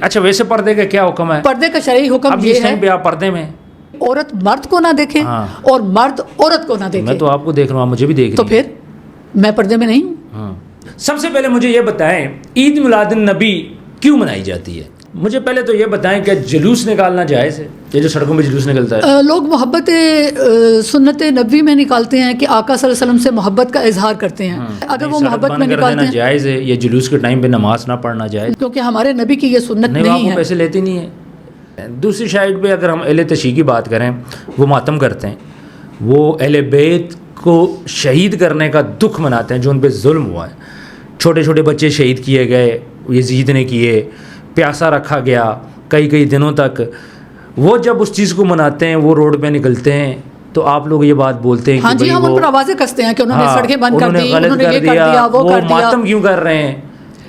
اچھا ویسے پردے کا کیا حکم ہے؟ پردے کا شرعی حکم اب یہ اس ہے ٹائم پہ آپ پردے میں عورت مرد کو نہ دیکھے اور مرد عورت کو نہ دیکھے. میں تو آپ کو دیکھ رہا ہوں، مجھے بھی دیکھ تو رہی ہیں. پھر میں پردے میں نہیں ہوں. سب سے پہلے مجھے یہ بتائیں عید میلاد النبی کیوں منائی جاتی ہے؟ مجھے پہلے تو یہ بتائیں کہ جلوس نکالنا جائز ہے؟ یہ جو سڑکوں پہ جلوس نکلتا ہے لوگ محبت سنت نبوی میں نکالتے ہیں کہ آقا صلی اللہ علیہ وسلم سے محبت کا اظہار کرتے ہیں. اگر وہ محبت میں نکالتے ہیں جائز ہے. یہ جلوس کے ٹائم پہ نماز نہ پڑھنا جائز، کیونکہ ہمارے نبی کی یہ سنت نہیں ہے. وہ پیسے لیتے نہیں ہیں. دوسری سائڈ پہ اگر ہم اہل تشیع کی بات کریں، وہ ماتم کرتے ہیں، وہ اہل بیت کو شہید کرنے کا دکھ مناتے ہیں جو ان پہ ظلم ہوا ہے. چھوٹے چھوٹے بچے شہید کیے گئے، یزید نے کیے، پیاسا رکھا گیا کئی دنوں تک. وہ جب اس چیز کو مناتے ہیں، وہ روڈ پہ نکلتے ہیں، تو آپ لوگ یہ بات بولتے ہیں ہاں جی، ہم ان پر آوازیں کستے ہیں کہ انہوں نے سڑکیں بند کر دی، انہوں نے یہ کر دیا، وہ کر دیا. ماتم کیوں کر رہے ہیں؟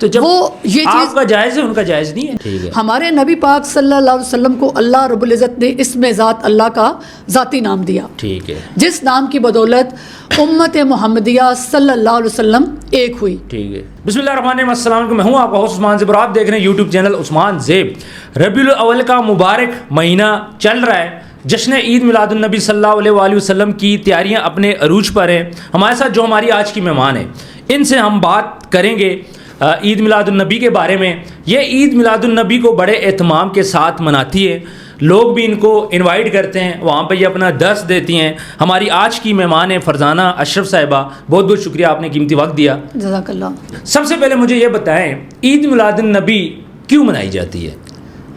تو جب وہ یہ آپ کا جائز ہے، ان کا جائز نہیں ہے. ٹھیک ہے. ہمارے نبی پاک صلی اللہ علیہ وسلم کو اللہ رب العزت نے اسم ذات اللہ کا ذاتی نام دیا. ٹھیک ہے. جس نام کی بدولت امت محمدیہ صلی اللہ علیہ وسلم ایک ہوئی. ٹھیک ہے. بسم اللہ الرحمن الرحیم. السلام علیکم. میں ہوں آپ کا ہوسٹ عثمان زیب اور آپ دیکھ رہے ہیں یوٹیوب چینل عثمان زیب. ربیع الاول کا مبارک مہینہ چل رہا ہے. جشن عید میلاد النبی صلی اللہ علیہ وآلہ وسلم کی تیاریاں اپنے عروج پر ہیں. ہمارے ساتھ جو ہماری آج کی مہمان ہیں، ان سے ہم بات کریں گے عید میلاد النبی کے بارے میں. یہ عید میلاد النبی کو بڑے اہتمام کے ساتھ مناتی ہے. لوگ بھی ان کو انوائٹ کرتے ہیں، وہاں پہ یہ اپنا درس دیتی ہیں. ہماری آج کی مہمان ہیں فرزانہ اشرف صاحبہ. بہت بہت شکریہ، آپ نے قیمتی وقت دیا. جزاک اللہ. سب سے پہلے مجھے یہ بتائیں عید میلاد النبی کیوں منائی جاتی ہے؟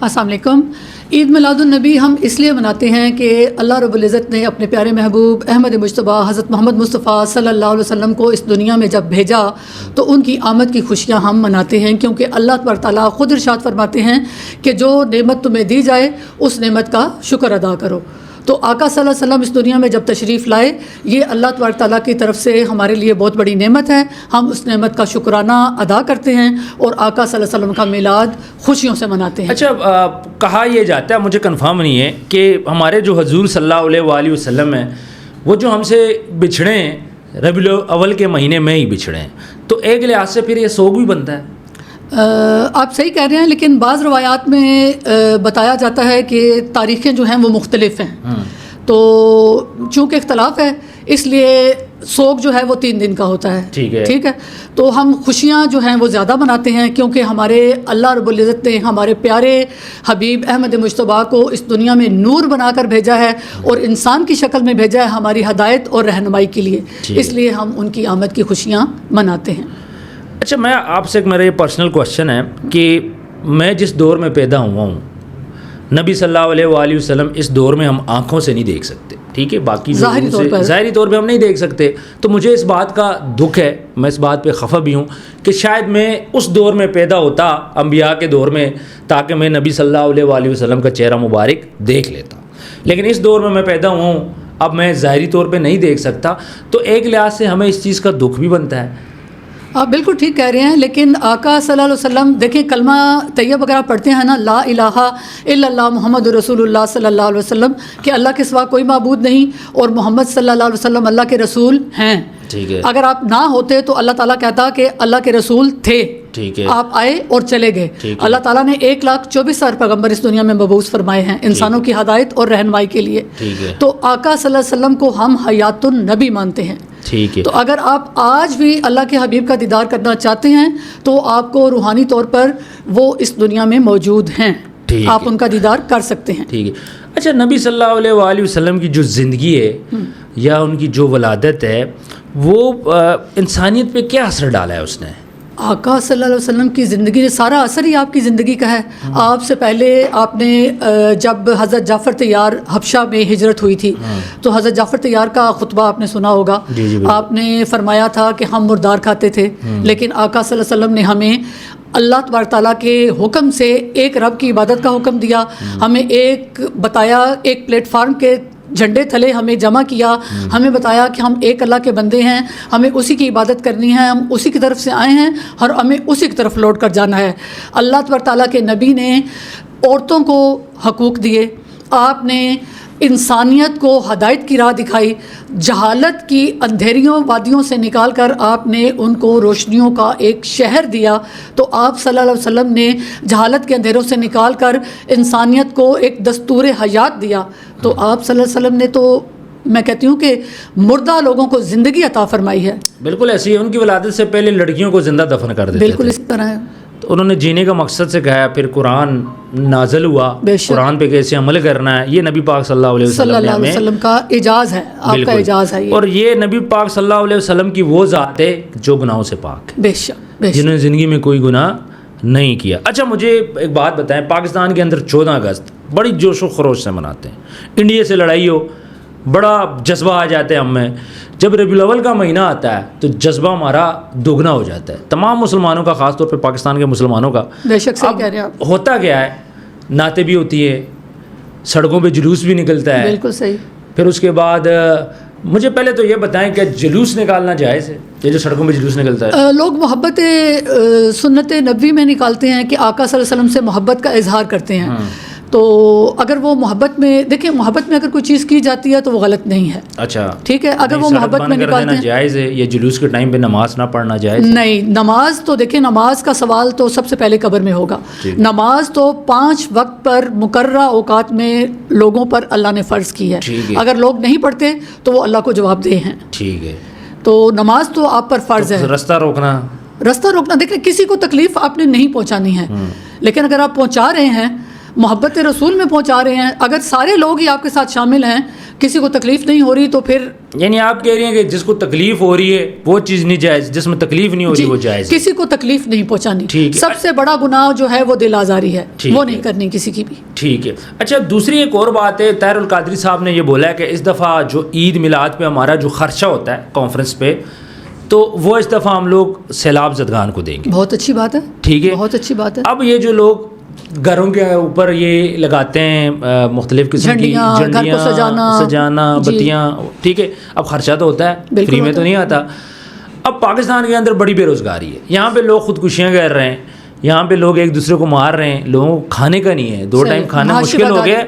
السلام علیکم. عید میلاد النبی ہم اس لیے مناتے ہیں کہ اللہ رب العزت نے اپنے پیارے محبوب احمد مجتبیٰ حضرت محمد مصطفیٰ صلی اللہ علیہ وسلم کو اس دنیا میں جب بھیجا تو ان کی آمد کی خوشیاں ہم مناتے ہیں، کیونکہ اللہ تبارک تعالیٰ خود ارشاد فرماتے ہیں کہ جو نعمت تمہیں دی جائے اس نعمت کا شکر ادا کرو. تو آقا صلی اللہ علیہ وسلم اس دنیا میں جب تشریف لائے، یہ اللہ تبارک تعالیٰ کی طرف سے ہمارے لیے بہت بڑی نعمت ہے. ہم اس نعمت کا شکرانہ ادا کرتے ہیں اور آقا صلی اللہ علیہ وسلم کا میلاد خوشیوں سے مناتے ہیں. اچھا کہا یہ جاتا ہے، مجھے کنفرم نہیں ہے، کہ ہمارے جو حضور صلی اللہ علیہ وآلہ وسلم ہیں وہ جو ہم سے بچھڑے ہیں ربیع الاول کے مہینے میں ہی بچھڑے ہیں، تو ایک لحاظ سے پھر یہ سوگ بھی بنتا ہے. آپ صحیح کہہ رہے ہیں، لیکن بعض روایات میں بتایا جاتا ہے کہ تاریخیں جو ہیں وہ مختلف ہیں. تو چونکہ اختلاف ہے اس لیے سوگ جو ہے وہ 3 دن کا ہوتا ہے. ٹھیک ہے. تو ہم خوشیاں جو ہیں وہ زیادہ مناتے ہیں، کیونکہ ہمارے اللہ رب العزت نے ہمارے پیارے حبیب احمد مجتبیٰ کو اس دنیا میں نور بنا کر بھیجا ہے اور انسان کی شکل میں بھیجا ہے ہماری ہدایت اور رہنمائی کے لیے. اس لیے ہم ان کی آمد کی خوشیاں مناتے ہیں. اچھا میں آپ سے ایک میرا یہ پرسنل کوشچن ہے کہ میں جس دور میں پیدا ہوا ہوں، نبی صلی اللہ علیہ وآلہ وسلم اس دور میں ہم آنکھوں سے نہیں دیکھ سکتے. ٹھیک ہے، باقی ظاہری طور پہ ہم نہیں دیکھ سکتے. تو مجھے اس بات کا دکھ ہے، میں اس بات پہ خفا بھی ہوں کہ شاید میں اس دور میں پیدا ہوتا انبیاء کے دور میں، تاکہ میں نبی صلی اللہ علیہ وآلہ وسلم کا چہرہ مبارک دیکھ لیتا. لیکن اس دور میں پیدا ہوا ہوں، اب میں ظاہری طور پہ نہیں دیکھ سکتا. تو ایک لحاظ سے ہمیں اس چیز کا دکھ بھی بنتا ہے. آپ بالکل ٹھیک کہہ رہے ہیں، لیکن آقا صلی اللہ علیہ وسلم دیکھیں، کلمہ طیب اگر آپ پڑھتے ہیں نا، لا الہ الا اللہ محمد رسول اللہ صلی اللہ علیہ وسلم، کہ اللہ کے سوا کوئی معبود نہیں اور محمد صلی اللہ علیہ وسلم اللہ کے رسول ہیں. اگر آپ نہ ہوتے تو اللہ تعالیٰ کہتا کہ اللہ کے رسول تھے، آپ آئے اور چلے گئے. اللہ تعالیٰ نے 1,24,000 پیغمبر اس دنیا میں مبعوث فرمائے ہیں انسانوں کی ہدایت اور رہنمائی کے لیے. تو آقا صلی اللہ علیہ وسلم کو ہم حیات النبی مانتے ہیں. تو اگر آپ آج بھی اللہ کے حبیب کا دیدار کرنا چاہتے ہیں تو آپ کو روحانی طور پر وہ اس دنیا میں موجود ہیں، آپ ان کا دیدار کر سکتے ہیں. ٹھیک ہے. اچھا نبی صلی اللہ علیہ وآلہ وسلم کی جو زندگی ہے یا ان کی جو ولادت ہے، وہ انسانیت پہ کیا اثر ڈالا ہے اس نے؟ آقا صلی اللہ علیہ وسلم کی زندگی نے سارا اثر ہی آپ کی زندگی کا ہے. آپ سے پہلے آپ نے جب حضرت جعفر طیار حبشہ میں ہجرت ہوئی تھی تو حضرت جعفر طیار کا خطبہ آپ نے سنا ہوگا. آپ نے فرمایا تھا کہ ہم مردار کھاتے تھے، لیکن آقا صلی اللہ علیہ وسلم نے ہمیں اللہ تبارک تعالیٰ کے حکم سے ایک رب کی عبادت کا حکم دیا، ہمیں ایک بتایا، ایک پلیٹ فارم کے جھنڈے تلے ہمیں جمع کیا، ہمیں بتایا کہ ہم ایک اللہ کے بندے ہیں، ہمیں اسی کی عبادت کرنی ہے، ہم اسی کی طرف سے آئے ہیں اور ہمیں اسی کی طرف لوٹ کر جانا ہے. اللہ تبارک تعالیٰ کے نبی نے عورتوں کو حقوق دیے، آپ نے انسانیت کو ہدایت کی راہ دکھائی، جہالت کی اندھیریوں وادیوں سے نکال کر آپ نے ان کو روشنیوں کا ایک شہر دیا. تو آپ صلی اللہ علیہ وسلم نے جہالت کے اندھیروں سے نکال کر انسانیت کو ایک دستور حیات دیا. تو آپ صلی اللہ علیہ وسلم نے تو میں کہتی ہوں کہ مردہ لوگوں کو زندگی عطا فرمائی ہے. بالکل ایسی ہے. ان کی ولادت سے پہلے لڑکیوں کو زندہ دفن کر دیتے بالکل تھے. اسی طرح ہے. تو انہوں نے جینے کا مقصد سے کہا. پھر قرآن نازل ہوا، قرآن پہ کیسے عمل کرنا ہے، یہ نبی پاک صلی اللہ علیہ وسلم کا اعجاز ہے، آپ کا اعجاز ہے. اور یہ نبی پاک صلی اللہ علیہ وسلم کی وہ ذات ہے جو گناہوں سے پاک ہے، بے شک، جنہوں نے زندگی میں کوئی گناہ نہیں کیا. اچھا مجھے ایک بات بتائیں، پاکستان کے اندر 14 اگست بڑی جوش و خروش سے مناتے ہیں. انڈیا سے لڑائی ہو، بڑا جذبہ آ جاتا ہے ہم میں. جب ربیع الاول کا مہینہ آتا ہے تو جذبہ ہمارا دوگنا ہو جاتا ہے، تمام مسلمانوں کا، خاص طور پہ پاکستان کے مسلمانوں کا. بے شک صحیح کہہ رہے ہیں آپ. ہوتا کیا ہے، نعتیں بھی ہوتی ہیں، سڑکوں پہ جلوس بھی نکلتا ہے. بالکل صحیح. پھر اس کے بعد مجھے پہلے تو یہ بتائیں کہ جلوس نکالنا جائز ہے؟ یہ جو سڑکوں پہ جلوس نکلتا ہے، لوگ محبت سنت نبوی میں نکالتے ہیں کہ آقا صلی اللہ علیہ وسلم سے محبت کا اظہار کرتے ہیں. تو اگر وہ محبت میں، دیکھیں محبت میں اگر کوئی چیز کی جاتی ہے تو وہ غلط نہیں ہے. اچھا ٹھیک ہے. اگر وہ محبت میں نکالتے ہیں جائز ہے، یہ جلوس کے ٹائم پہ نماز نہ پڑھنا جائز؟ نہیں، نماز تو دیکھیں، نماز کا سوال تو سب سے پہلے قبر میں ہوگا. نماز تو 5 وقت پر مقررہ اوقات میں لوگوں پر اللہ نے فرض کی ہے. اگر لوگ نہیں پڑھتے تو وہ اللہ کو جواب دہ ہیں. ٹھیک ہے. تو نماز تو آپ پر فرض ہے. رستہ روکنا، دیکھیں کسی کو تکلیف آپ نے نہیں پہنچانی ہے، لیکن اگر آپ پہنچا رہے ہیں، محبت رسول میں پہنچا رہے ہیں، اگر سارے لوگ ہی آپ کے ساتھ شامل ہیں، کسی کو تکلیف نہیں ہو رہی تو پھر یعنی آپ کہہ رہی ہیں کہ جس کو تکلیف ہو رہی ہے وہ چیز نہیں جائز، جس میں تکلیف نہیں ہو رہی وہ جائز. کسی کو تکلیف نہیں پہنچانی. سب سے بڑا گناہ جو ہے وہ دل آزاری ہے، وہ نہیں کرنی کسی کی بھی. ٹھیک ہے. اچھا دوسری ایک اور بات ہے، طاہر القادری صاحب نے یہ بولا ہے کہ اس دفعہ جو عید میلاد پہ ہمارا جو خرچہ ہوتا ہے کانفرنس پہ، تو وہ اس دفعہ ہم لوگ سیلاب زدگان کو دیں گے. بہت اچھی بات ہے. ٹھیک ہے، بہت اچھی بات ہے. اب یہ جو لوگ گھروں کے اوپر یہ لگاتے ہیں مختلف قسم کی جھنڈیاں، سجانا، بتیاں، ٹھیک ہے، اب خرچہ تو ہوتا ہے، فری میں تو نہیں آتا. اب پاکستان کے اندر بڑی بے روزگاری ہے، یہاں پہ لوگ خودکشیاں کر رہے ہیں، یہاں پہ لوگ ایک دوسرے کو مار رہے ہیں، لوگوں کو کھانے کا نہیں ہے، 2 ٹائم کھانا مشکل ہو گیا.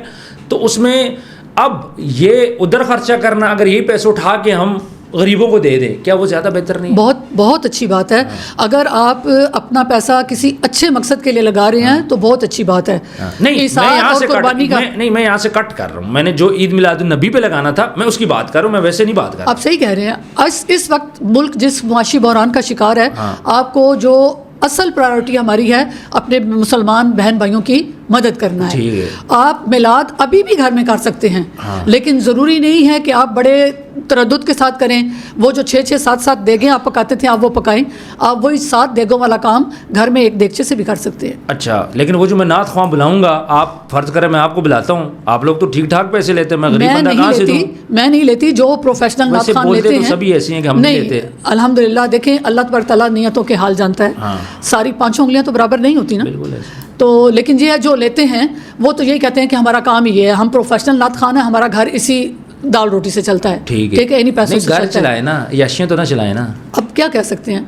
تو اس میں اب یہ ادھر خرچہ کرنا، اگر یہی پیسے اٹھا کے ہم غریبوں کو دے دیں، کیا وہ زیادہ بہتر نہیں؟ بہت بہت اچھی بات ہے. اگر آپ اپنا پیسہ کسی اچھے مقصد کے لیے لگا رہے ہیں تو بہت اچھی بات ہے. نہیں میں یہاں سے کٹ کر رہا ہوں. میں نے جو عید میلاد النبی پہ لگانا تھا میں اس کی بات کر رہا ہوں، میں ویسے نہیں بات کر رہا. آپ صحیح کہہ رہے ہیں. اس وقت ملک جس معاشی بحران کا شکار ہے، آپ کو جو اصل پرائیورٹی ہماری ہے اپنے مسلمان بہن بھائیوں کی مدد کرنا ہے. آپ میلاد ابھی بھی گھر میں کر سکتے ہیں، لیکن ضروری نہیں ہے کہ آپ بڑے تردد کے ساتھ کریں. وہ جو 6 7 دیگیں آپ پکاتے تھے آپ وہ پکائیں. آپ وہی 7 دیگوں والا کام گھر میں ایک دیگچے سے بھی کر سکتے ہیں. اچھا، لیکن وہ جو میں نعت خواں بلاؤں گا، آپ فرض کریں میں آپ کو بلاتا ہوں، آپ لوگ تو ٹھیک ٹھاک پیسے لیتے ہیں، میں غریب بندہ کہاں سے دوں؟ میں نہیں لیتی. جو پروفیشنل نعت خواں لیتے ہیں سبھی ایسے ہیں کہ ہم نہیں لیتے. الحمدللہ دیکھیں اللہ تبارک تعالیٰ نیتوں کے حال جانتا ہے. ساری 5 انگلیاں تو برابر نہیں ہوتی نا. تو لیکن یہ جو لیتے ہیں وہ تو یہی کہتے ہیں کہ ہمارا کام یہ ہے، ہم پروفیشنل نعت خواں ہیں، ہمارا گھر اسی دال روٹی سے چلتا ہے. ٹھیک ہے، انہیں پیسوں سے گھر چلائے نا، یاشیاں تو نہ چلائے نا. اب کیا کہہ سکتے ہیں،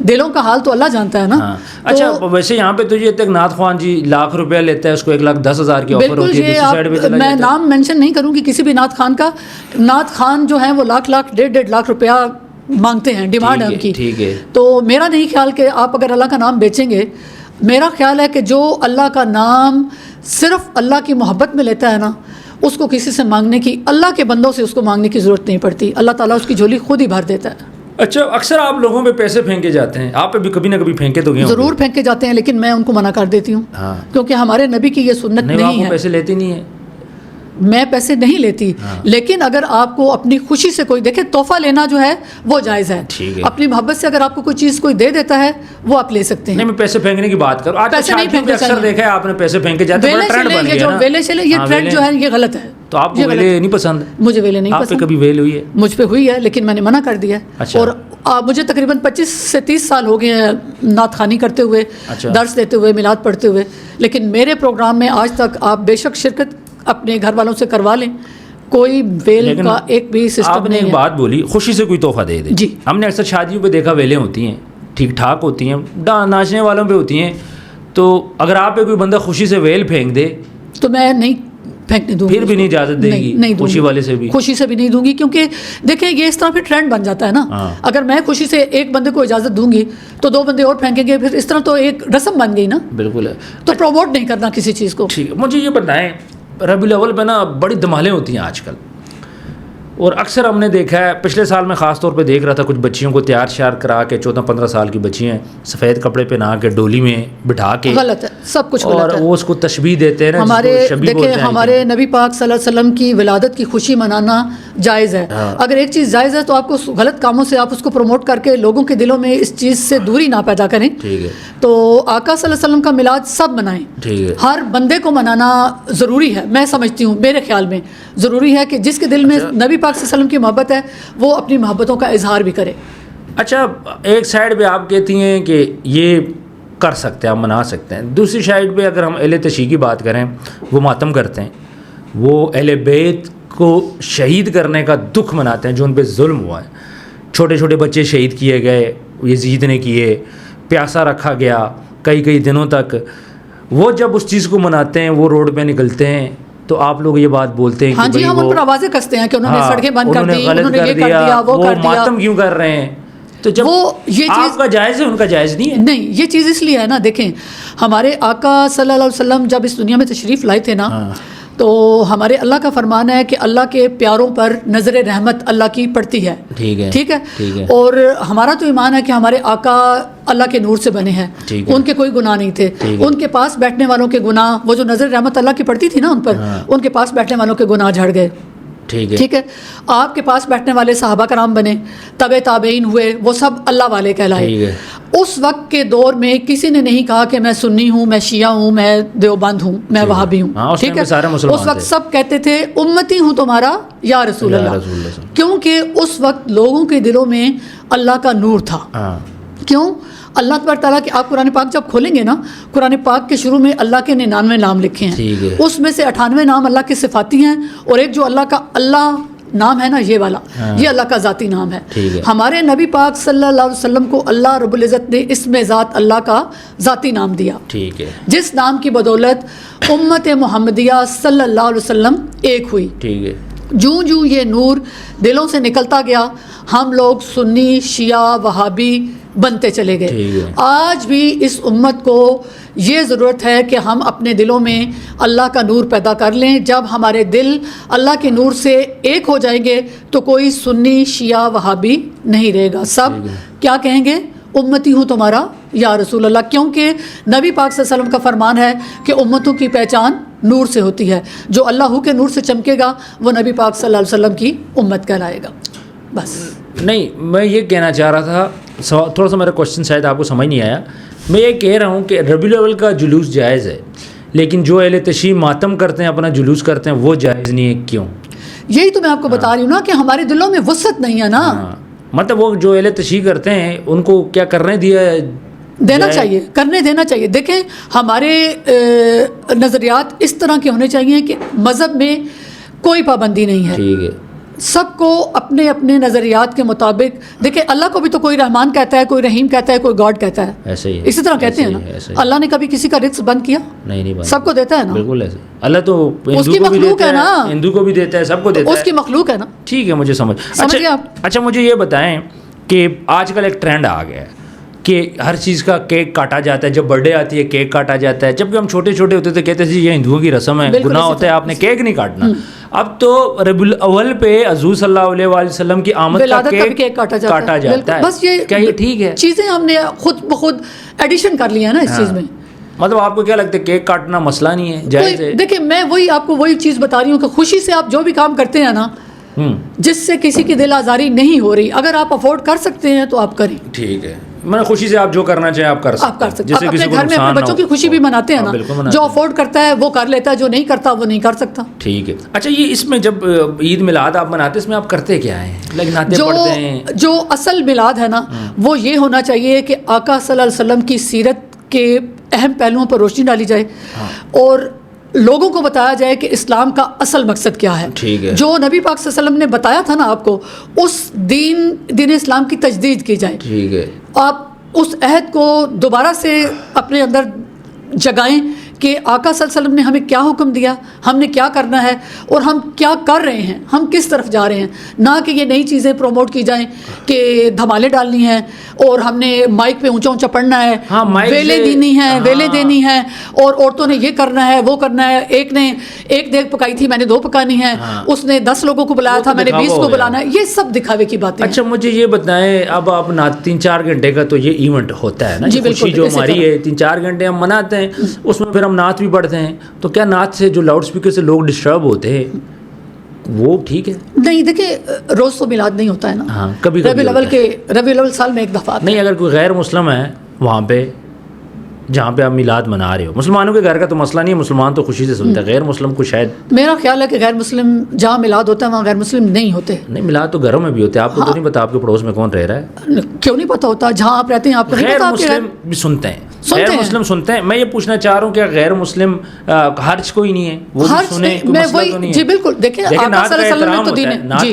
دلوں کا حال تو اللہ جانتا ہے نا. اچھا ویسے یہاں پہ تو یہ ایک نعت خوان جی ₹1,00,000 لیتا ہے، اس کو 1,10,000 کی آفر ہوتی ہے. دوسری سائڈ پہ چلا جاتا ہے. میں نام مینشن نہیں کروں گی کسی بھی نعت خان کا. نعت خان جو ہیں وہ لاکھ 1.5 لاکھ روپیہ مانگتے ہیں، ڈیمانڈ ہے ان کی. ٹھیک ہے. تو میرا نہیں خیال کہ آپ اگر اللہ کا نام بیچیں گے، میرا خیال ہے کہ جو اللہ کا نام صرف اللہ کی محبت میں لیتا ہے نا، اس کو کسی سے مانگنے کی، اللہ کے بندوں سے اس کو مانگنے کی ضرورت نہیں پڑتی. اللہ تعالیٰ اس کی جھولی خود ہی بھر دیتا ہے. اچھا اکثر آپ لوگوں پہ پیسے پھینکے جاتے ہیں، آپ پہ بھی کبھی نہ کبھی پھینکے تو گئے ہوں؟ ضرور پھینکے جاتے ہیں، لیکن میں ان کو منع کر دیتی ہوں، کیونکہ ہمارے نبی کی یہ سنت نہیں ہے. پیسے لیتے نہیں ہیں. میں پیسے نہیں لیتی، لیکن اگر آپ کو اپنی خوشی سے کوئی دیکھے، تحفہ لینا جو ہے وہ جائز ہے. اپنی محبت سے اگر آپ کو کوئی چیز کوئی دے دیتا ہے وہ آپ لے سکتے ہیں. نہیں میں پیسے پھینکنے کی بات کروں. آج پیسے نہیں پھینکنے اکثر دیکھا ہے آپ نے، پیسے پھینکے جاتے ہیں، بڑا ٹرینڈ بن گیا نا. ویلے چلے، یہ ٹرینڈ جو ہے یہ غلط ہے. تو آپ کو ویلے نہیں پسند؟ مجھے ویلے نہیں پسند. آپ پہ کبھی ویل ہوئی ہے؟ مجھ پہ ہوئی ہے، لیکن میں نے منع کر دیا. اور مجھے تقریباً 25 سے 30 سال ہو گئے ہیں نعت خوانی کرتے ہوئے، درس دیتے ہوئے، میلاد پڑھتے ہوئے، لیکن میرے پروگرام میں آج تک آپ بے شک شرکت اپنے گھر والوں سے کروا لیں، کوئی ویل کا ایک بھی سسٹم نہیں ہے. آپ نے ایک بات بولی، خوشی سے کوئی تحفہ دے دے. جی ہم نے اکثر شادیوں پہ دیکھا ویلیں ہوتی ہیں، ٹھیک ٹھاک ہوتی ہیں، ناچنے والوں پہ ہوتی ہیں. تو اگر آپ پہ کوئی بندہ خوشی سے ویل پھینک دے تو میں نہیں پھینکنے دوں گی. پھر بھی نہیں اجازت دے گی نہیں خوشی والے سے بھی؟ خوشی سے بھی نہیں دوں گی, کیونکہ دیکھیں یہ اس طرح پھر ٹرینڈ بن جاتا ہے نا. اگر میں خوشی سے ایک بندے کو اجازت دوں گی تو 2 بندے اور پھینکیں گے, پھر اس طرح تو ایک رسم بن گئی نا. بالکل ہے. تو پروموٹ نہیں کرنا کسی چیز کو. ٹھیک ہے, مجھے یہ بتائیں ربیع الاول پہ نا بڑی دھمالیں ہوتی ہیں آج کل, اور اکثر ہم نے دیکھا ہے, پچھلے سال میں خاص طور پہ دیکھ رہا تھا کچھ بچیوں کو تیار شیار کرا کے, 14-15 سال کی بچی ہیں, سفید کپڑے پہنا کے ڈولی میں بٹھا کے, غلط ہے, سب کچھ غلط ہے. اور وہ اس کو تشبیہ دیتے ہیں نا, ہمارے دیکھیں ہمارے نبی پاک صلی اللہ علیہ وسلم کی ولادت کی خوشی منانا جائز ہے. اگر ایک چیز جائز ہے تو آپ کو غلط کاموں سے آپ اس کو پروموٹ کر کے لوگوں کے دلوں میں اس چیز سے دوری نہ پیدا کریں. ٹھیک ہے. تو آقا صلی اللہ علیہ وسلم کا میلاد سب منائیں. ٹھیک ہے. ہر بندے کو منانا ضروری ہے, میں سمجھتی ہوں, میرے خیال میں ضروری ہے کہ جس کے دل میں نبی پاک صلی اللہ علیہ وسلم کی محبت ہے وہ اپنی محبتوں کا اظہار بھی کرے. اچھا, ایک سائڈ پہ آپ کہتی ہیں کہ یہ کر سکتے ہیں, آپ منا سکتے ہیں, دوسری سائڈ پہ اگر ہم اہل تشیع کی بات کریں, وہ ماتم کرتے ہیں, وہ اہل بیت کو شہید کرنے کا دکھ مناتے ہیں جو ان پہ ظلم ہوا ہے. چھوٹے چھوٹے بچے شہید کیے گئے, یزید نے کیے, پیاسا رکھا گیا کئی دنوں تک. وہ جب اس چیز کو مناتے ہیں, وہ روڈ پہ نکلتے ہیں, تو آپ لوگ یہ بات بولتے ہیں ہاں جی, ہم ان پر آوازیں کستے ہیں کہ انہوں نے سڑکیں بند کر دی, انہوں نے یہ کر دیا, وہ کر دیا. ماتم کیوں کر رہے ہیں؟ تو جب وہ یہ چیز آپ کا جائز ہے, ان کا جائز نہیں ہے. نہیں, یہ چیز اس لیے ہے نا, دیکھیں ہمارے آقا صلی اللہ علیہ وسلم جب اس دنیا میں تشریف لائے تھے نا, تو ہمارے اللہ کا فرمان ہے کہ اللہ کے پیاروں پر نظر رحمت اللہ کی پڑتی ہے. ٹھیک ہے. اور ہمارا تو ایمان ہے کہ ہمارے آقا اللہ کے نور سے بنے ہیں, ان کے کوئی گناہ نہیں تھے. ان کے پاس بیٹھنے والوں کے گناہ, وہ جو نظر رحمت اللہ کی پڑتی تھی نا ان پر, ان کے پاس بیٹھنے والوں کے گناہ جھڑ گئے. ٹھیک ہے. آپ کے پاس بیٹھنے والے صحابہ کرام بنے, تابعین ہوئے, وہ سب اللہ والے کہلائے. اس وقت کے دور میں کسی نے نہیں کہا کہ میں سنی ہوں, میں شیعہ ہوں, میں دیوبند ہوں, میں وہابی ہوں. ٹھیک ہے. اس وقت سب کہتے تھے امتی ہوں تمہارا یا رسول اللہ, کیونکہ اس وقت لوگوں کے دلوں میں اللہ کا نور تھا. کیوں؟ اللہ تبارک تعالیٰ کہ آپ قرآن پاک جب کھولیں گے نا, قرآن پاک کے شروع میں اللہ کے 99 نام لکھے ہیں, اس میں سے 98 نام اللہ کے صفاتی ہیں, اور ایک جو اللہ کا اللہ نام ہے نا, یہ والا, یہ اللہ کا ذاتی نام ہے. ہمارے نبی پاک صلی اللہ علیہ وسلم کو اللہ رب العزت نے اسم ذات اللہ کا ذاتی نام دیا, جس نام کی بدولت امت محمدیہ صلی اللہ علیہ وسلم ایک ہوئی. جوں جوں یہ نور دلوں سے نکلتا گیا, ہم لوگ سنی, شیعہ, وہابی بنتے چلے گئے. آج بھی اس امت کو یہ ضرورت ہے کہ ہم اپنے دلوں میں اللہ کا نور پیدا کر لیں. جب ہمارے دل اللہ کے نور سے ایک ہو جائیں گے تو کوئی سنی, شیعہ, وہابی نہیں رہے گا. سب کیا کہیں گے؟ امتی ہوں تمہارا یا رسول اللہ. کیونکہ نبی پاک صلی اللہ علیہ وسلم کا فرمان ہے کہ امتوں کی پہچان نور سے ہوتی ہے. جو اللہ کے نور سے چمکے گا وہ نبی پاک صلی اللہ علیہ وسلم کی امت کہلائے گا. بس. نہیں, میں یہ کہنا چاہ رہا تھا, تھوڑا سا میرا کوشچن شاید آپ کو سمجھ نہیں آیا. میں یہ کہہ رہا ہوں کہ ربیع الاول کا جلوس جائز ہے, لیکن جو اہل تشیع ماتم کرتے ہیں, اپنا جلوس کرتے ہیں, وہ جائز نہیں ہے. کیوں؟ یہی تو میں آپ کو بتا رہی ہوں نا کہ ہمارے دلوں میں وسعت نہیں ہے نا. مطلب وہ جو اہل تشیع کرتے ہیں ان کو کیا کرنے دینا چاہیے, کرنے دینا چاہیے. دیکھیں ہمارے نظریات اس طرح کے ہونے چاہیے کہ مذہب میں کوئی پابندی نہیں ہے. ٹھیک ہے. سب کو اپنے اپنے نظریات کے مطابق. دیکھیں اللہ کو بھی تو کوئی رحمان کہتا ہے, کوئی رحیم کہتا ہے, کوئی گاڈ کہتا ہے. ایسے ہی اسی طرح کہتے ہیں نا. اللہ نے کبھی کسی کا رزق بند کیا؟ نہیں, سب کو دیتا ہے نا. بالکل ایسے. اللہ تو اس کی مخلوق ہے نا, ہندو کو بھی دیتا ہے, سب کو دیتا ہے, اس کی مخلوق ہے نا. ٹھیک ہے, مجھے سمجھ. اچھا مجھے یہ بتائیں کہ آج کل ایک ٹرینڈ آ گیا ہے کہ ہر چیز کا کیک کاٹا جاتا ہے. جب برتھ ڈے آتی ہے کیک کاٹا جاتا ہے. جبکہ ہم چھوٹے چھوٹے ہوتے تھے کہتے تھے یہ ہندوؤں کی رسم ہے, گناہ ہوتا ہے, آپ نے کیک نہیں کاٹنا. اب تو ربیع الاول پہ حضور صلی اللہ علیہ وسلم کی آمد کا کیک کاٹا جاتا ہے. بس یہ کیا یہ ٹھیک ہے؟ چیزیں ہم نے خود بخود ایڈیشن کر لی ہے نا اس چیز میں. مطلب آپ کو کیا لگتا ہے کیک کاٹنا مسئلہ نہیں ہے, جائز ہے؟ دیکھیں میں آپ کو وہی چیز بتا رہی ہوں کہ خوشی سے آپ جو بھی کام کرتے ہیں نا, جس سے کسی کی دل آزاری نہیں ہو رہی, اگر آپ افورڈ کر سکتے ہیں تو آپ کریں. ٹھیک ہے. میں خوشی سے آپ جو کرنا چاہیں آپ کر سکتے ہیں. اپنے گھر میں اپنے بچوں کی خوشی بھی مناتے ہیں نا. جو افورڈ کرتا ہے وہ کر لیتا ہے, جو نہیں کرتا وہ نہیں کر سکتا. ٹھیک ہے. اچھا یہ اس میں جب عید میلاد آپ مناتے ہیں, اس میں آپ کرتے کیا ہیں؟ نعتیں پڑھتے ہیں؟ جو اصل میلاد ہے نا وہ یہ ہونا چاہیے کہ آقا صلی اللہ علیہ وسلم کی سیرت کے اہم پہلوؤں پر روشنی ڈالی جائے اور لوگوں کو بتایا جائے کہ اسلام کا اصل مقصد کیا ہے. جو نبی پاک صلی اللہ علیہ وسلم نے بتایا تھا نا آپ کو, اس دین اسلام کی تجدید کی جائے. ٹھیک ہے. آپ اس عہد کو دوبارہ سے اپنے اندر جگائیں کہ آقا صلی اللہ علیہ وسلم نے ہمیں کیا حکم دیا, ہم نے کیا کرنا ہے اور ہم کیا کر رہے ہیں, ہم کس طرف جا رہے ہیں. نہ کہ یہ نئی چیزیں پروموٹ کی جائیں کہ دھمالے ڈالنی ہیں اور ہم نے مائک پہ اونچا اونچا پڑھنا ہے, ویلے دینی ہیں, ویلے دینی ہیں, اور عورتوں نے یہ کرنا ہے وہ کرنا ہے. ایک نے ایک دیگ پکائی تھی, میں نے 2 پکانی ہے, اس نے 10 لوگوں کو بلایا تھا, میں نے 20 کو بلانا ہے. یہ سب دکھاوے کی باتیں. اچھا مجھے یہ بتائیں, اب آپ 3-4 گھنٹے کا تو یہ ایونٹ ہوتا ہے نا, خوشی جو ہماری ہے 3-4 گھنٹے ہم مناتے ہیں, اس میں پھر ہم نعت بھی پڑھتے ہیں, تو کیا نعت سے جو لاؤڈ اسپیکر سے لوگ ڈسٹرب ہوتے ہیں وہ ٹھیک ہے؟ نہیں دیکھیں, روز تو میلاد نہیں ہوتا ہے نا. ہاں کبھی ربیع الاول سال میں ایک دفعہ. نہیں اگر کوئی غیر مسلم ہے وہاں پہ جہاں پہ آپ میلاد منا رہے ہو, مسلمانوں کے گھر کا تو مسئلہ نہیں ہے, مسلمان تو خوشی سے سنتے ہیں, غیر مسلم کو شاید میرا خیال ہے کہ غیر مسلم جہاں میلاد ہوتا ہے وہاں غیر مسلم نہیں ہوتے. نہیں, میلاد تو گھروں میں بھی ہوتے ہیں, آپ کو تو نہیں پتا آپ کے پڑوس میں کون رہ رہا ہے؟ کیوں نہیں پتا ہوتا, جہاں آپ رہتے ہیں آپ کو نہیں پتا. غیر مسلم بھی سنتے ہیں, غیر مسلم سنتے ہیں. میں یہ پوچھنا چاہ رہا ہوں کہ غیر مسلم حرج کوئی نہیں ہے, وہ بھی سنیں, کوئی مسئلہ تو نہیں ہے. جی بالکل, دیکھیں نعت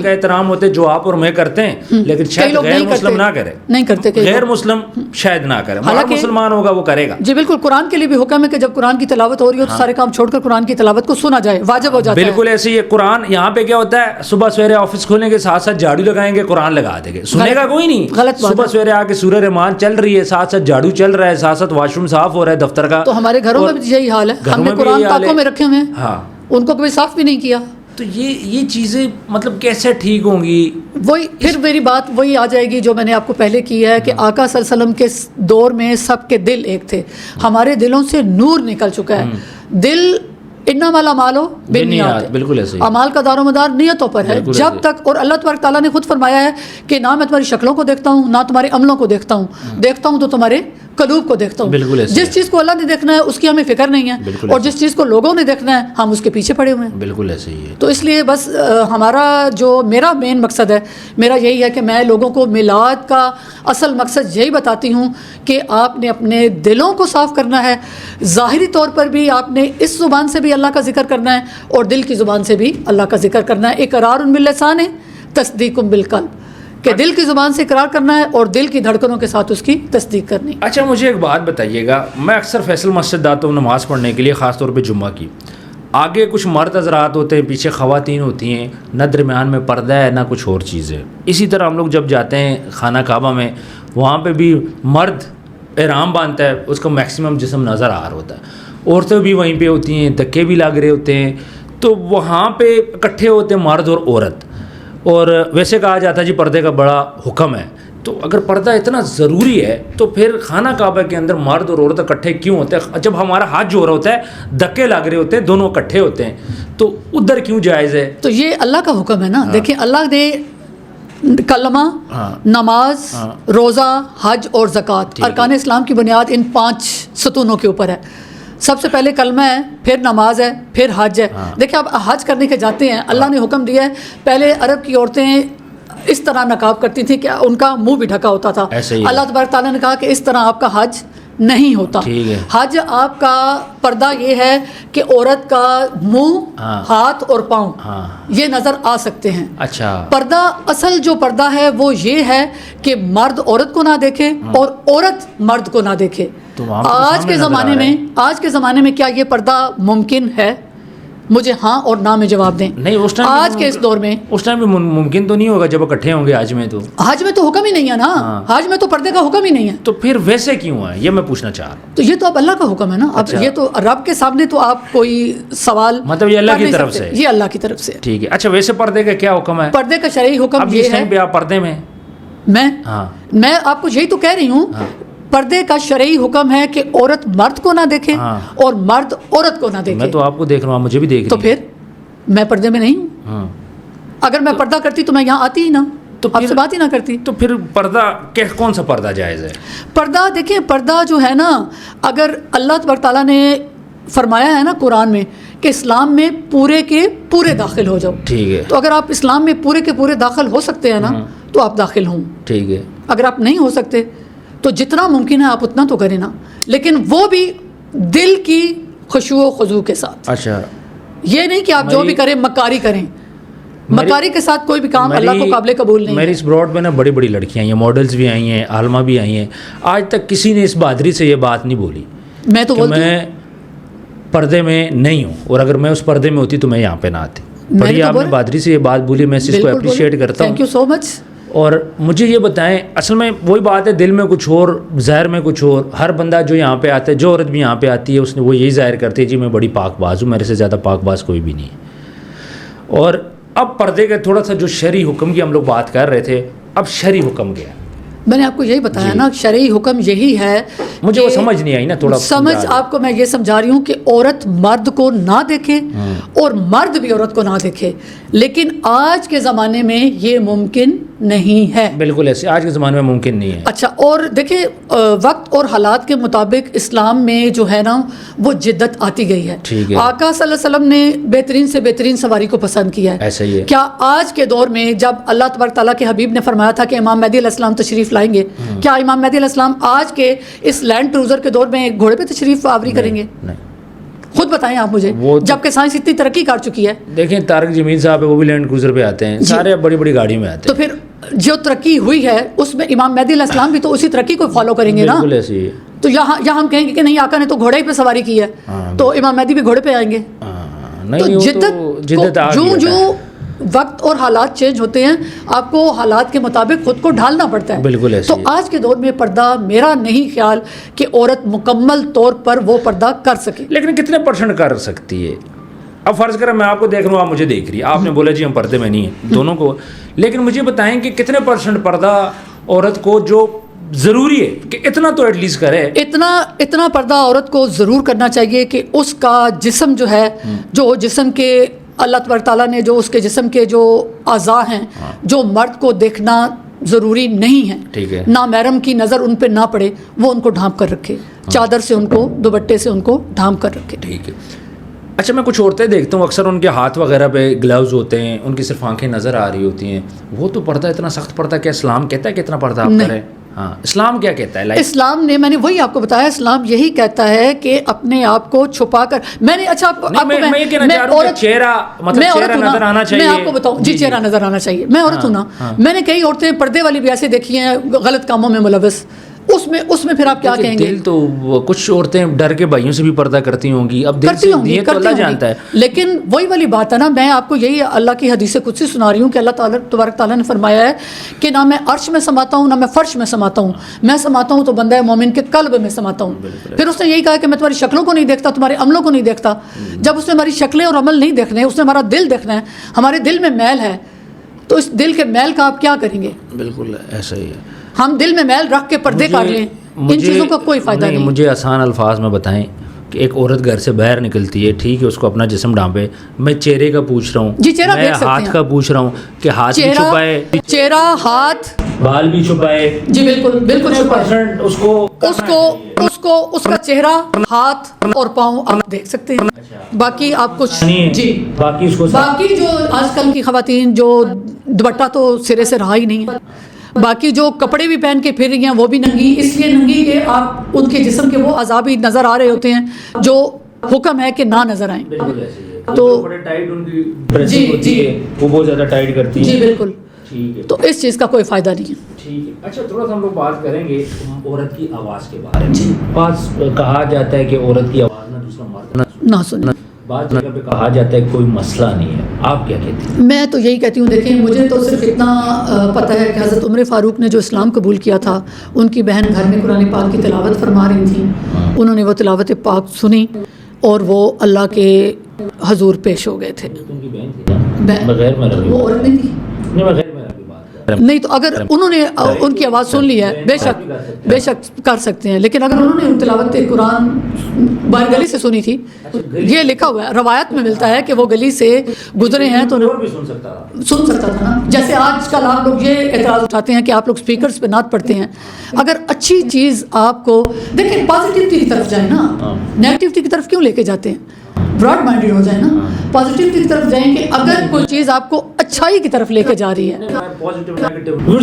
کا احترام ہوتے جو آپ اور میں کرتے ہیں, لیکن شاید غیر مسلم نہ کرے, نہیں کرتے, غیر مسلم شاید نہ کرے, حالانکہ مسلمان ہوگا وہ کرے گا. جی بالکل, قرآن کے لیے بھی حکم ہے کہ جب قرآن کی تلاوت ہو رہی ہو تو سارے کام چھوڑ کر قرآن کی تلاوت کو سنا جائے, واجب ہو جاتا ہے. بالکل ایسے ہی قرآن یہاں پہ کیا ہوتا ہے, صبح سویرے آفس کھولیں گے, ساتھ ساتھ جھاڑو لگائیں گے, قرآن لگا دیں گے, سنے گا کوئی نہیں. غلط بات. صبح سویرے آ کے سورہ رحمان چل رہی ہے, ساتھ ساتھ جھاڑو چل رہا ہے, ساتھ ساتھ واش روم صاف ہو رہا ہے دفتر کا. تو ہمارے گھروں میں بھی یہی حال ہے, ہم نے قرآن پاکوں میں رکھے ہوئے ہیں, ہاں ان کو کبھی صاف بھی نہیں کیا. تو یہ چیزیں مطلب کیسے ٹھیک ہوں گی؟ وہی پھر میری بات وہی آ جائے گی جو میں نے آپ کو پہلے کی ہے کہ آقا صلی اللہ علیہ وسلم کے دور میں سب کے دل ایک تھے, ہمارے دلوں سے نور نکل چکا ہے. دل انما الاعمال بالنیات, بالکل ایسے, اعمال کا دار و مدار نیتوں پر ہے جب تک. اور اللہ تبارک تعالیٰ نے خود فرمایا ہے کہ نہ میں تمہاری شکلوں کو دیکھتا ہوں, نہ تمہارے عملوں کو دیکھتا ہوں, دیکھتا ہوں تو تمہارے قلوب کو دیکھتا ہوں. جس چیز کو اللہ نے دیکھنا ہے اس کی ہمیں فکر نہیں ہے, اور جس چیز کو لوگوں نے دیکھنا ہے ہم اس کے پیچھے پڑے ہوئے ہیں. بالکل ایسے ہی ہے. تو اس لیے بس ہمارا جو میرا مین مقصد ہے, میرا یہی ہے کہ میں لوگوں کو میلاد کا اصل مقصد یہی بتاتی ہوں کہ آپ نے اپنے دلوں کو صاف کرنا ہے. ظاہری طور پر بھی آپ نے اس زبان سے بھی اللہ کا ذکر کرنا ہے اور دل کی زبان سے بھی اللہ کا ذکر کرنا ہے. اقرار باللسان ہے, تصدیق بالقلب, کہ دل کی زبان سے اقرار کرنا ہے اور دل کی دھڑکنوں کے ساتھ اس کی تصدیق کرنی. اچھا مجھے ایک بات بتائیے گا, میں اکثر فیصل مسجد آتا ہوں نماز پڑھنے کے لیے, خاص طور پہ جمعہ کی. آگے کچھ مرد حضرات ہوتے ہیں, پیچھے خواتین ہوتی ہیں, نہ درمیان میں پردہ ہے نہ کچھ اور چیز ہے. اسی طرح ہم لوگ جب جاتے ہیں خانہ کعبہ میں, وہاں پہ بھی مرد احرام باندھتا ہے, اس کا میکسیمم جسم نظر آ رہا ہوتا ہے, عورتیں بھی وہیں پہ ہوتی ہیں, دھکے بھی لگ رہے ہوتے ہیں. تو وہاں پہ اکٹھے ہوتے ہیں مرد اور عورت. اور ویسے کہا جاتا ہے جی پردے کا بڑا حکم ہے, تو اگر پردہ اتنا ضروری ہے تو پھر خانہ کعبہ کے اندر مرد اور عورت اکٹھے کیوں ہوتے ہیں؟ جب ہمارا ہاتھ جو ہو رہا ہوتا ہے, دھکے لگ رہے ہوتے ہیں, دونوں اکٹھے ہوتے ہیں, تو ادھر کیوں جائز ہے؟ تو یہ اللہ کا حکم ہے نا. دیکھیں اللہ نے کلمہ, نماز, روزہ, حج اور زکوٰۃ, ارکان اسلام کی بنیاد ان 5 ستونوں کے اوپر ہے. سب سے پہلے کلمہ ہے, پھر نماز ہے, پھر حج ہے. دیکھیں آپ حج کرنے کے جاتے ہیں, اللہ نے حکم دیا ہے, پہلے عرب کی عورتیں اس طرح نقاب کرتی تھیں کہ ان کا منہ بھی ڈھکا ہوتا تھا. اللہ تبارک تعالیٰ نے کہا کہ اس طرح آپ کا حج نہیں ہوتا. حج آپ کا پردہ یہ ہے کہ عورت کا منہ, ہاتھ اور پاؤں یہ نظر آ سکتے ہیں. اچھا, پردہ اصل جو پردہ ہے وہ یہ ہے کہ مرد عورت کو نہ دیکھے اور عورت مرد کو نہ دیکھے. آج کے زمانے میں کیا یہ پردہ ممکن ہے؟ مجھے ہاں اور نہ میں جواب دیں. نہیں, اس ٹائم آج کے اس دور میں اس ٹائم بھی ممکن تو نہیں ہوگا جب اکٹھے ہوں گے. حج میں تو حکم ہی نہیں ہے نا, حج میں تو پردے کا حکم ہی نہیں ہے. تو پھر ویسے کیوں ہے یہ میں پوچھنا چاہ رہا ہوں. تو یہ تو اب اللہ کا حکم ہے نا. اب یہ تو رب کے سامنے تو آپ کوئی سوال, مطلب یہ اللہ کی طرف سے, یہ اللہ کی طرف سے. ٹھیک ہے. اچھا ویسے پردے کا کیا حکم ہے؟ پردے کا شرعی حکم یہ ہے, آپ پردے میں میں آپ کو یہی تو کہہ رہی ہوں, پردے کا شرعی حکم ہے کہ عورت مرد کو نہ دیکھے اور مرد عورت کو نہ دیکھے. میں تو آپ کو دیکھ رہا ہوں, مجھے بھی دیکھ. تو پھر میں پردے میں نہیں ہوں. اگر میں پردہ کرتی تو میں یہاں آتی ہی نہ, تو آپ سے بات ہی نہ کرتی. تو پھر پردہ کون سا پردہ جائز ہے؟ پردہ دیکھیں, پردہ جو ہے نا, اگر اللہ تبارک تعالیٰ نے فرمایا ہے نا قرآن میں کہ اسلام میں پورے کے پورے داخل ہو جاؤ. ٹھیک ہے. تو اگر آپ اسلام میں پورے کے پورے داخل ہو سکتے ہیں نا تو آپ داخل ہوں. ٹھیک ہے. اگر آپ نہیں ہو سکتے تو جتنا ممکن ہے آپ اتنا تو کریں نا, لیکن وہ بھی دل کی خشوع و خضوع کے ساتھ. اچھا, یہ نہیں کہ آپ جو بھی کریں مکاری کریں. مکاری کے ساتھ کوئی بھی کام اللہ کو قابل قبول نہیں. میری اس براڈ میں نا بڑی بڑی لڑکیاں آئی ہیں, ماڈلز بھی آئی ہیں, عالمہ بھی آئی ہیں, آج تک کسی نے اس بہادری سے یہ بات نہیں بولی. میں تو پردے میں نہیں ہوں، اور اگر میں اس پردے میں ہوتی تو میں یہاں پہ نہ آتی. بڑی آپ نے بہادری سے یہ بات بولی، میں اس کو اپریشیٹ کرتا ہوں. تھینک یو سو مچ. اور مجھے یہ بتائیں، اصل میں وہی بات ہے، دل میں کچھ اور، ظاہر میں کچھ اور. ہر بندہ جو یہاں پہ آتا ہے، جو عورت بھی یہاں پہ آتی ہے، اس نے وہ یہی ظاہر کرتی ہے جی میں بڑی پاک باز ہوں، میرے سے زیادہ پاک باز کوئی بھی نہیں ہے. اور اب پردے کا تھوڑا سا جو شرعی حکم کی ہم لوگ بات کر رہے تھے، اب شرعی حکم کیا ہے؟ میں نے آپ کو یہی بتایا نا، شرعی حکم یہی ہے. مجھے وہ سمجھ نہیں آئی نا، تھوڑا سمجھ آپ کو میں یہ سمجھا رہی ہوں کہ عورت مرد کو نہ دیکھے اور مرد بھی عورت کو نہ دیکھے، لیکن آج کے زمانے میں یہ ممکن نہیں ہے. بالکل ایسے آج کے زمانے میں ممکن نہیں ہے. اچھا، اور دیکھیں وقت اور حالات کے مطابق اسلام میں جو ہے نا وہ جدت آتی گئی ہے. آقا صلی اللہ علیہ وسلم نے بہترین سے بہترین سواری کو پسند کیا ہے. ایسا ہی ہے. کیا آج کے دور میں جب اللہ تبارک تعالیٰ کے حبیب نے فرمایا تھا کہ امام مہدی علیہ السلام تشریف لائیں گے، کیا امام مہدی علیہ السلام آج کے اس لینڈ کروزر کے دور میں گھوڑے پہ تشریف آوری کریں گے؟ نہیں. خود بتائیں آپ مجھے، جبکہ سائنس اتنی ترقی کر چکی ہے. دیکھیں طارق جمیل صاحب ہے، وہ بھی لینڈ کروزر پہ آتے ہیں، سارے بڑی بڑی گاڑی میں آتے ہیں. تو پھر جو ترقی ہوئی ہے اس میں امام مہدی علیہ السلام بھی تو اسی ترقی کو فالو کریں گے نا. بالکل ایسے ہی ہے. تو یہاں ہم کہیں گے کہ نہیں آقا نے تو گھوڑے پہ سواری کی ہے، تو امام مہدی بھی گھوڑے پہ آئیں گے. نہیں، جدت جو وقت اور حالات چینج ہوتے ہیں، آپ کو حالات کے مطابق خود کو ڈھالنا پڑتا ہے. بالکل ایسے. تو آج کے دور میں پردہ، میرا نہیں خیال کہ عورت مکمل طور پر وہ پردہ کر سکے. لیکن کتنے پرسنٹ کر سکتی ہے؟ اب فرض کریں میں آپ کو دیکھ رہا ہوں، آپ مجھے دیکھ رہی، آپ نے بولا جی ہم پردے میں نہیں ہیں دونوں کو، لیکن مجھے بتائیں کہ کتنے پرسنٹ پردہ عورت کو جو ضروری ہے کہ اتنا تو ایٹ لیسٹ کرے؟ اتنا پردہ عورت کو ضرور کرنا چاہیے کہ اس کا جسم جو ہے، جو جسم کے اللہ تبارک تعالیٰ نے جو اس کے جسم کے جو اعضاء ہیں، جو مرد کو دیکھنا ضروری نہیں ہے، ٹھیک ہے، نامحرم کی نظر ان پہ نہ پڑے، وہ ان کو ڈھانپ کر رکھے، چادر سے ان کو، دوپٹے سے ان کو ڈھانپ کر رکھے. ٹھیک ہے. اچھا، میں کچھ عورتیں دیکھتا ہوں اکثر ان کے ہاتھ وغیرہ پہ گلوز ہوتے ہیں، ان کی صرف آنکھیں نظر آ رہی ہوتی ہیں، وہ تو پردہ اتنا سخت پردہ کیا اسلام کہتا ہے کہ اتنا پردہ آپ کریں؟ ہاں، اسلام کیا کہتا ہے؟ اسلام نے، میں نے وہی آپ کو بتایا، اسلام یہی کہتا ہے کہ اپنے آپ کو چھپا کر، میں نے اچھا میں یہ کہنا چاہ رہا ہوں کہ چہرہ نظر آنا چاہیے. میں آپ کو بتاؤں جی، چہرہ نظر آنا چاہیے. میں عورت ہوں نا، میں نے کئی عورتیں پردے والی بھی ایسے دیکھی ہیں غلط کاموں میں ملوث، اس میں پھر آپ کیا کہیں گے؟ دل تو کچھ عورتیں ڈر کے بھائیوں سے بھی پردہ کرتی ہوں گی، اب دل سے نیت تو اللہ جانتا ہے. لیکن وہی والی بات ہے نا، میں آپ کو یہی اللہ کی حدیث قدسی سنا رہی ہوں کہ اللہ تعالیٰ تبارک تعالیٰ نے فرمایا ہے کہ نہ میں عرش میں سماتا ہوں، نہ میں فرش میں سماتا ہوں، میں سماتا ہوں تو بندہ مومن کے قلب میں سماتا ہوں. پھر اس نے یہی کہا کہ میں تمہاری شکلوں کو نہیں دیکھتا، تمہارے عملوں کو نہیں دیکھتا. جب اس نے ہماری شکلیں اور عمل نہیں دیکھنے، اس نے ہمارا دل دیکھنا ہے. ہمارے دل میں میل ہے، تو اس دل کے میل کا آپ کیا کریں گے؟ بالکل ایسا ہی ہے. ہم دل میں میل رکھ کے پردے کر لیں، ان چیزوں کا کوئی فائدہ نہیں. مجھے آسان الفاظ میں بتائیں کہ ایک عورت گھر سے باہر نکلتی ہے، ٹھیک ہے، اس کو اپنا جسم ڈھانپے، میں چہرے کا پوچھ رہا ہوں جی، چہرہ میں ہاتھ کا پوچھ رہا ہوں کہ ہاتھ بھی چھپائے، چہرہ، ہاتھ، بال بھی چھپائے. جی بالکل چھپائے. اس کا چہرہ، ہاتھ اور پاؤں آپ دیکھ سکتے ہیں، باقی آپ کچھ جی، باقی جو آج کل کی خواتین جو دوپٹہ تو سرے سے رہا ہی نہیں ہے، باقی جو کپڑے بھی پہن کے پھر رہی ہیں وہ بھی ننگی، اس لیے ننگی کہ آپ ان کے جسم کے وہ اعضاء بھی نظر آ رہے ہوتے ہیں جو حکم ہے کہ نہ نظر آئیں. تو جی وہ بہت زیادہ ٹائٹ کرتی ہے. جی بالکل. تو اس چیز کا کوئی فائدہ نہیں ہے. ٹھیک ہے. اچھا، تھوڑا سا ہم لوگ بات کریں گے عورت کی آواز کے بارے میں. بعض کہا جاتا ہے کہ عورت کی آواز نہ دوسرا مرد نہ سنے، بعض جگہ پہ کہا جاتا ہے کوئی مسئلہ نہیں ہے. آپ کیا کہتی ہیں؟ میں تو یہی کہتی ہوں، دیکھیں مجھے تو صرف اتنا پتہ ہے کہ حضرت عمر فاروق نے جو اسلام قبول کیا تھا، ان کی بہن گھر میں قرآن پاک کی تلاوت فرما رہی تھیں، انہوں نے وہ تلاوت پاک سنی اور وہ اللہ کے حضور پیش ہو گئے تھے. بغیر میں وہ عورت نہیں تھی نہیں، تو اگر انہوں نے ان کی آواز سن لی ہے بے شک کر سکتے ہیں، لیکن اگر انہوں نے تلاوت قرآن باہر گلی سے سنی تھی، یہ لکھا ہوا ہے روایت میں ملتا ہے کہ وہ گلی سے گزرے ہیں تو سن سکتا تھا نا. جیسے آج کل آپ لوگ یہ اعتراض اٹھاتے ہیں کہ آپ لوگ اسپیکرز پہ نعت پڑھتے ہیں. اگر اچھی چیز آپ کو دیکھیں، پازیٹیوٹی کی طرف جائیں نا، نیگیٹیوٹی کی طرف کیوں لے کے جاتے ہیں؟ براڈ مائنڈیڈ ہو جائیں نا، پازیٹیوٹی کی طرف جائیں کہ اگر کوئی چیز آپ کو اچھائی کی طرف لے کے جا رہی ہے.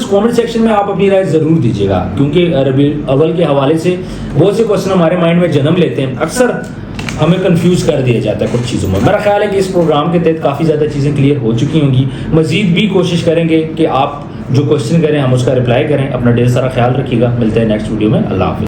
کامنٹ سیکشن میں آپ اپنی رائے ضرور دیجیے گا، کیونکہ ربیع الاول کے حوالے سے بہت سے کوشچن ہمارے مائنڈ میں جنم لیتے ہیں، اکثر ہمیں کنفیوز کر دیا جاتا ہے کچھ چیزوں میں. میرا خیال ہے کہ اس پروگرام کے تحت کافی زیادہ چیزیں کلیئر ہو چکی ہوں گی. مزید بھی کوشش کریں گے کہ آپ جو کوشچن کریں ہم اس کا رپلائی کریں. اپنا ڈھیر سارا خیال رکھیے گا. ملتے ہیں نیکسٹ ویڈیو میں. اللہ حافظ.